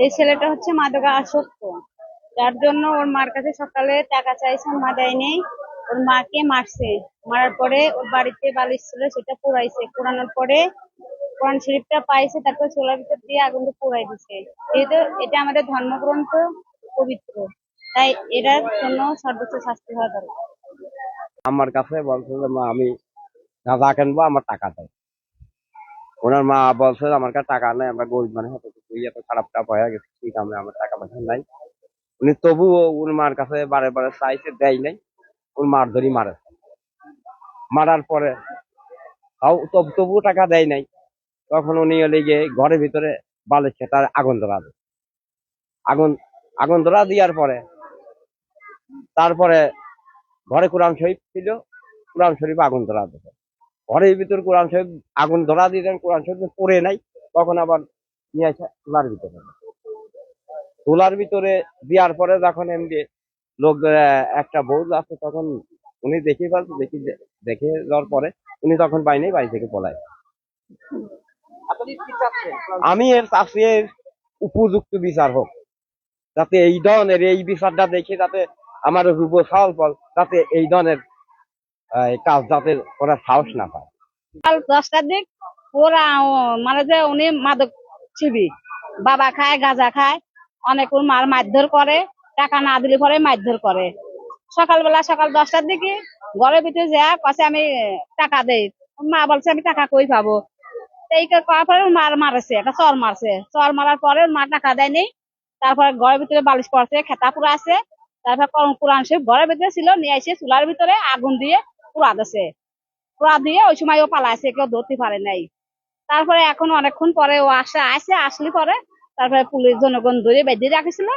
এই ছেলেটা হচ্ছে মাদকা আসক্ত, যার জন্য ওর মার কাছে সকালে টাকা চাইছে, মা দেয়নি। ওর মাকে মারছে, মারার পরে ওর বাড়িতে বালিশ ছিল সেটা পোড়াইছে, পোড়ানোর পরে কোরআন শরীফটা পাইছে, তারপর চুলার ভিতর দিয়ে আগুন দিয়ে পোড়াই দিছে। যেহেতু এটা আমাদের ধর্মগ্রন্থ পবিত্র, তাই এটার জন্য সর্বোচ্চ শাস্তি হওয়া দরকার। আমার কাছে বলছে যে মা আমি গাঁজা কিনবো, আমার টাকা দেয়। ওনার মা বলছে আমার কাছে টাকা নাই, আমরা গরিব মানুষ, এত খারাপ টাপ হয়ে গেছে, ঠিক আছে আমার টাকা পয়সা নাই। উনি তবুও ওর মার কাছে বারে বারে চাইছে, দেয় নাই। ওর মার ধরি মারে, মারার পরে তবুও টাকা দেয় নাই। তখন উনি হলে গিয়ে ঘরের ভিতরে বালিশ তার আগুন ধরা দেয়। আগুন আগুন ধরা দেওয়ার পরে তারপরে ঘরে কোরআন শরীফ ছিল, কোরআন শরীফ আগুন ধরা দেয়। ঘরের ভিতর কোরআন শরীফ আগুন ধরা দিলেন, কোরআন শরীফ পড়ে নাই। তখন আবার নিয়ে আসে চুলার ভিতরে, চুলার ভিতরে দেওয়ার পরে যখন এমনি লোক একটা বউ আছে, তখন উনি দেখে ফেলছে, দেখে যাওয়ার পরে উনি তখন বাইরে বাড়ি থেকে পলায়। আমি এর চাচ্ছি এর উপযুক্ত বিচার হোক, যাতে এই ধরনের এই বিচারটা দেখে যাতে আমার যুব ফল যাতে এই ধরনের কাজ যাতে করার সাহস না পায়। কাল 10টার দিক ওরা মানে যে উনি মাদক ছিবি, বাবা খায়, গাঁজা খায়, অনেক মারধর করে, টাকা না দিলে পরে মারধর করে। সকালবেলা সকাল 10টার দিকে ঘরের ভিতরে যা কাছে আমি টাকা দেই, মা বলছে আমি টাকা কই পাবো। এই করার পরে মারছে, একটা চর মারছে, চর মারার পরে মা টাকা দেয়নি। তারপরে ঘরের ভিতরে বালিশ পড়ছে, খেতা পুরা আছে। তারপর কোরআন শরীফ ঘরের ভিতরে ছিল, নিয়ে এসে চুলার ভিতরে আগুন দিয়ে পুরা দিছে। পুরা দিয়ে ওই সময় ও পালাইছে, কেউ ধরতে পারে নাই। তারপরে এখন অনেকক্ষণ পরে ও আসলে পরে তারপরে পুলিশ জনগণ ধরে বেঁধে রাখছিল।